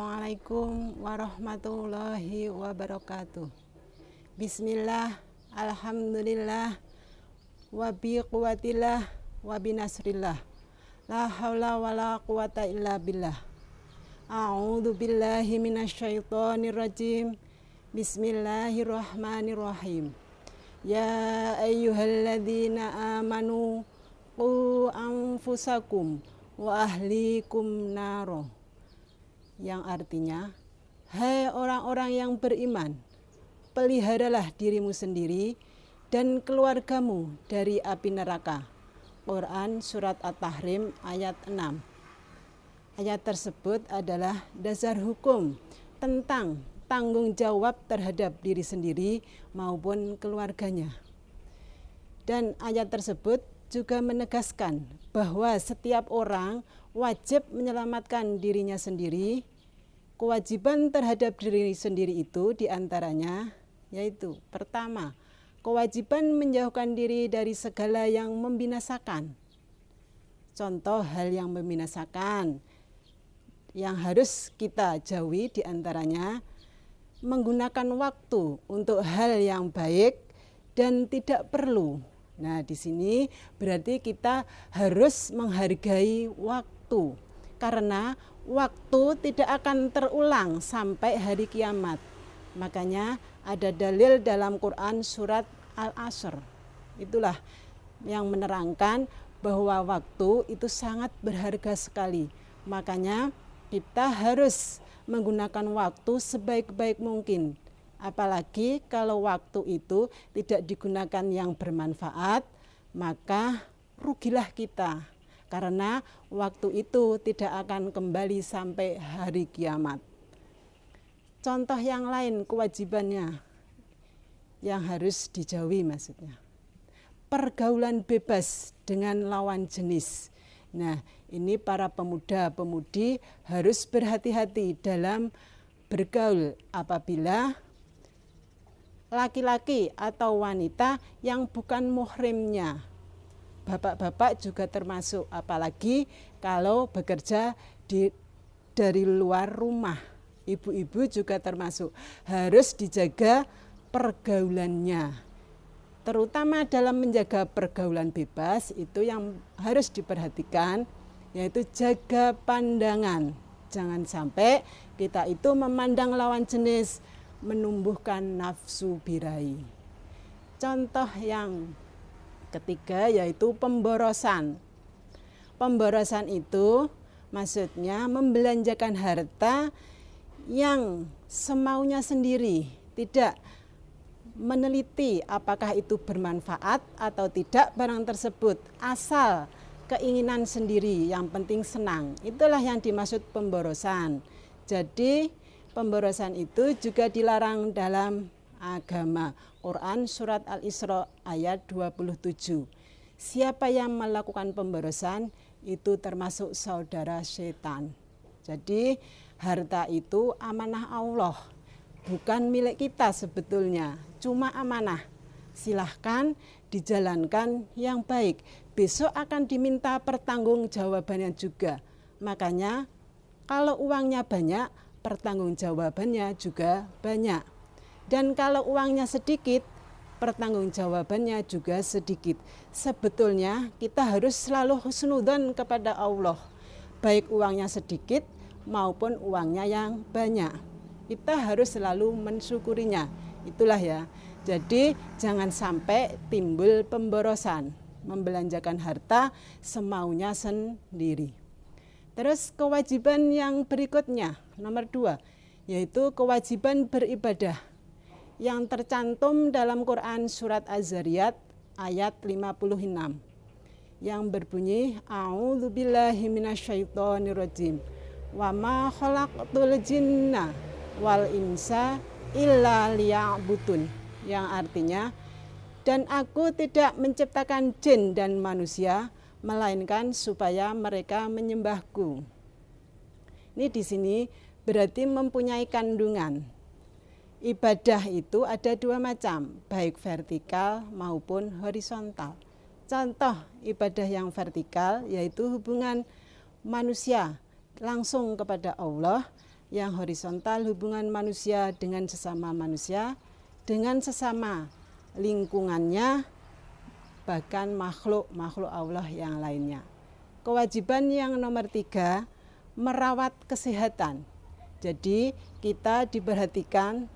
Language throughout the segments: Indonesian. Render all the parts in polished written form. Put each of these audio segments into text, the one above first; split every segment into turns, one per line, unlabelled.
Assalamualaikum warahmatullahi wabarakatuh. Bismillah, alhamdulillah, wa biquwatillah, wa binasrillah. La haula wa la quwata illa billah. A'udzu billahi minasyaitonir rajim. Bismillahirrahmanirrahim. Ya ayyuhalladzina amanu qu anfusakum wa ahlikum naro. Yang artinya, hai orang-orang yang beriman, peliharalah dirimu sendiri dan keluargamu dari api neraka. Quran Surat At-Tahrim ayat 6. Ayat tersebut adalah dasar hukum tentang tanggung jawab terhadap diri sendiri maupun keluarganya. Dan ayat tersebut juga menegaskan bahwa setiap orang wajib menyelamatkan dirinya sendiri. Kewajiban terhadap diri sendiri itu diantaranya yaitu pertama, kewajiban menjauhkan diri dari segala yang membinasakan. Contoh hal yang membinasakan yang harus kita jauhi diantaranya menggunakan waktu untuk hal yang baik dan tidak perlu. Nah, di sini berarti kita harus menghargai waktu karena waktu tidak akan terulang sampai hari kiamat. Makanya ada dalil dalam Quran Surat Al-Asr. Itulah yang menerangkan bahwa waktu itu sangat berharga sekali. Makanya kita harus menggunakan waktu sebaik-baik mungkin. Apalagi kalau waktu itu tidak digunakan yang bermanfaat, maka rugilah kita. Karena waktu itu tidak akan kembali sampai hari kiamat. Contoh yang lain kewajibannya yang harus dijauhi maksudnya. Pergaulan bebas dengan lawan jenis. Nah, ini para pemuda-pemudi harus berhati-hati dalam bergaul apabila laki-laki atau wanita yang bukan muhrimnya. Bapak-bapak juga termasuk, apalagi kalau bekerja dari luar rumah. Ibu-ibu juga termasuk, harus dijaga pergaulannya. Terutama dalam menjaga pergaulan bebas, itu yang harus diperhatikan, yaitu jaga pandangan. Jangan sampai kita itu memandang lawan jenis, menumbuhkan nafsu birahi. Contoh yang ketiga yaitu pemborosan. Pemborosan itu maksudnya membelanjakan harta yang semaunya sendiri, tidak meneliti apakah itu bermanfaat atau tidak barang tersebut, asal keinginan sendiri, yang penting senang. Itulah yang dimaksud pemborosan. Jadi pemborosan itu juga dilarang dalam agama. Quran Surat Al-Isra ayat 27. Siapa yang melakukan pemborosan itu termasuk saudara setan. Jadi harta itu amanah Allah, bukan milik kita sebetulnya, cuma amanah. Silahkan dijalankan yang baik. Besok akan diminta pertanggungjawabannya juga. Makanya kalau uangnya banyak, pertanggungjawabannya juga banyak. Dan kalau uangnya sedikit, pertanggungjawabannya juga sedikit. Sebetulnya kita harus selalu husnudzon kepada Allah, baik uangnya sedikit maupun uangnya yang banyak. Kita harus selalu mensyukurinya. Itulah ya. Jadi jangan sampai timbul pemborosan, membelanjakan harta semaunya sendiri. Terus kewajiban yang berikutnya, nomor 2, yaitu kewajiban beribadah yang tercantum dalam Quran Surat Az-Zariyat ayat 56 yang berbunyi A'udzubillahi minasyaitonirrajim wa ma khalaqtul jinna wal insa illa liya'budun, yang artinya dan aku tidak menciptakan jin dan manusia melainkan supaya mereka menyembahku. Ini di sini berarti mempunyai kandungan. Ibadah itu ada dua macam, baik vertikal maupun horizontal. Contoh ibadah yang vertikal yaitu hubungan manusia langsung kepada Allah yang horizontal hubungan manusia dengan sesama manusia, dengan sesama lingkungannya, bahkan makhluk Allah yang lainnya. Kewajiban yang nomor 3, merawat kesehatan. Jadi kita diperhatikan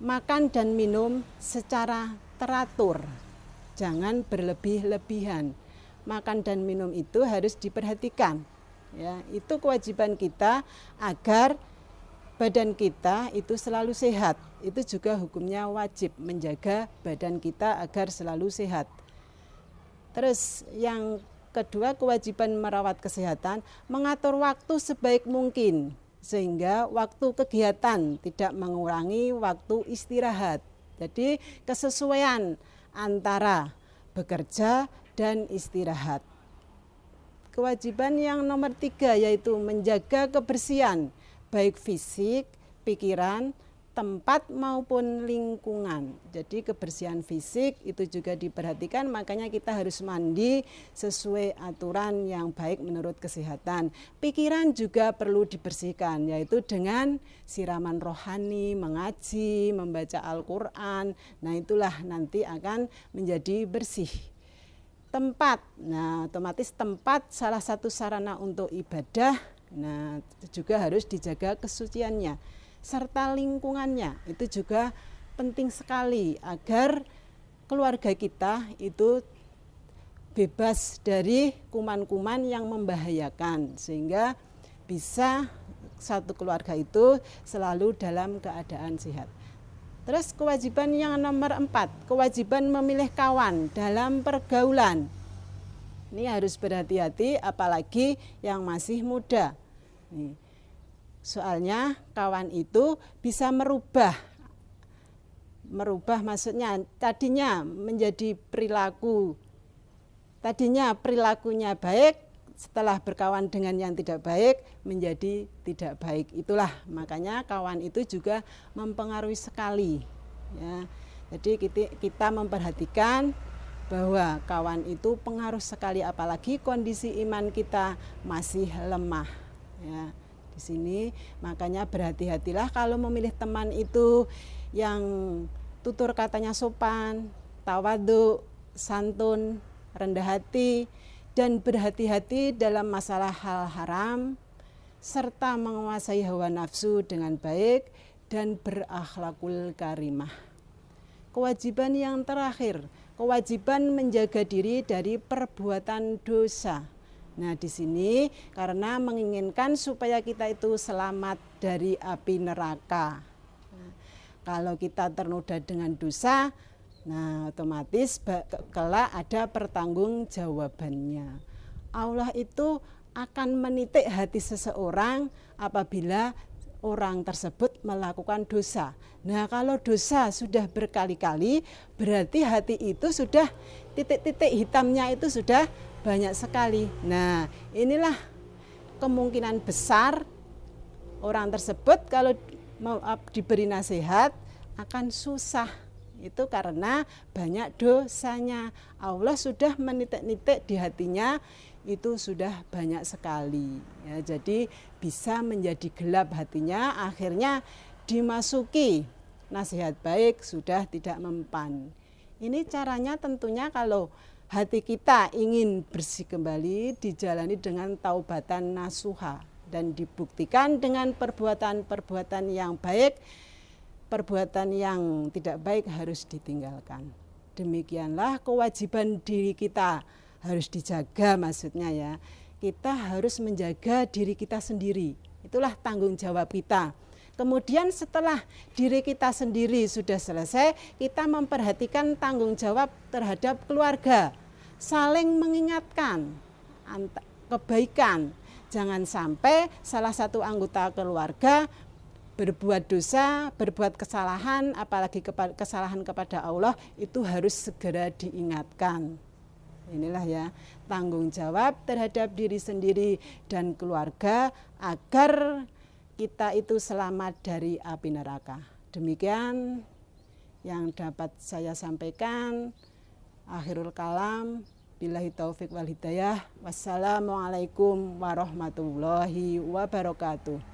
makan dan minum secara teratur, jangan berlebih-lebihan. Makan dan minum itu harus diperhatikan. Ya, itu kewajiban kita agar badan kita itu selalu sehat. Itu juga hukumnya wajib menjaga badan kita agar selalu sehat. Terus yang kedua, kewajiban merawat kesehatan, mengatur waktu sebaik mungkin sehingga waktu kegiatan tidak mengurangi waktu istirahat. Jadi kesesuaian antara bekerja dan istirahat. Kewajiban yang nomor 3 yaitu menjaga kebersihan baik fisik, pikiran, tempat maupun lingkungan. Jadi kebersihan fisik itu juga diperhatikan, makanya kita harus mandi sesuai aturan yang baik menurut kesehatan. Pikiran juga perlu dibersihkan, yaitu dengan siraman rohani, mengaji, membaca Al-Quran. Nah itulah nanti akan menjadi bersih. Tempat, nah otomatis tempat salah satu sarana untuk ibadah, nah juga harus dijaga kesuciannya, serta lingkungannya, itu juga penting sekali agar keluarga kita itu bebas dari kuman-kuman yang membahayakan, sehingga bisa satu keluarga itu selalu dalam keadaan sehat. Terus kewajiban yang nomor 4, kewajiban memilih kawan dalam pergaulan. Ini harus berhati-hati apalagi yang masih muda. Nih, soalnya kawan itu bisa merubah maksudnya tadinya menjadi perilakunya baik, setelah berkawan dengan yang tidak baik menjadi tidak baik. Itulah makanya kawan itu juga mempengaruhi sekali, ya. Jadi kita memperhatikan bahwa kawan itu pengaruh sekali, apalagi kondisi iman kita masih lemah, ya. Di sini makanya berhati-hatilah kalau memilih teman itu yang tutur katanya sopan, tawadhu, santun, rendah hati, dan berhati-hati dalam masalah hal haram, serta menguasai hawa nafsu dengan baik dan berakhlakul karimah. Kewajiban yang terakhir, kewajiban menjaga diri dari perbuatan dosa. Nah, di sini karena menginginkan supaya kita itu selamat dari api neraka. Nah, kalau kita ternoda dengan dosa, nah otomatis kelak ada pertanggungjawabannya. Allah itu akan menitik hati seseorang apabila orang tersebut melakukan dosa. Nah kalau dosa sudah berkali-kali, berarti hati itu sudah titik-titik hitamnya itu sudah banyak sekali. Nah inilah kemungkinan besar orang tersebut kalau diberi nasihat akan susah. Itu karena banyak dosanya. Allah sudah menitik-nitik di hatinya itu sudah banyak sekali, ya. Jadi bisa menjadi gelap hatinya, akhirnya dimasuki nasihat baik sudah tidak mempan. Ini caranya tentunya kalau hati kita ingin bersih kembali, dijalani dengan taubatan nasuha dan dibuktikan dengan perbuatan-perbuatan yang baik. Perbuatan yang tidak baik harus ditinggalkan. Demikianlah kewajiban diri kita harus dijaga, maksudnya ya. Kita harus menjaga diri kita sendiri. Itulah tanggung jawab kita. Kemudian setelah diri kita sendiri sudah selesai, kita memperhatikan tanggung jawab terhadap keluarga. Saling mengingatkan kebaikan. Jangan sampai salah satu anggota keluarga berbuat dosa, berbuat kesalahan, apalagi kesalahan kepada Allah, itu harus segera diingatkan. Inilah ya tanggung jawab terhadap diri sendiri dan keluarga agar kita itu selamat dari api neraka. Demikian yang dapat saya sampaikan. Akhirul kalam, billahi taufik wal hidayah. Wassalamualaikum warahmatullahi wabarakatuh.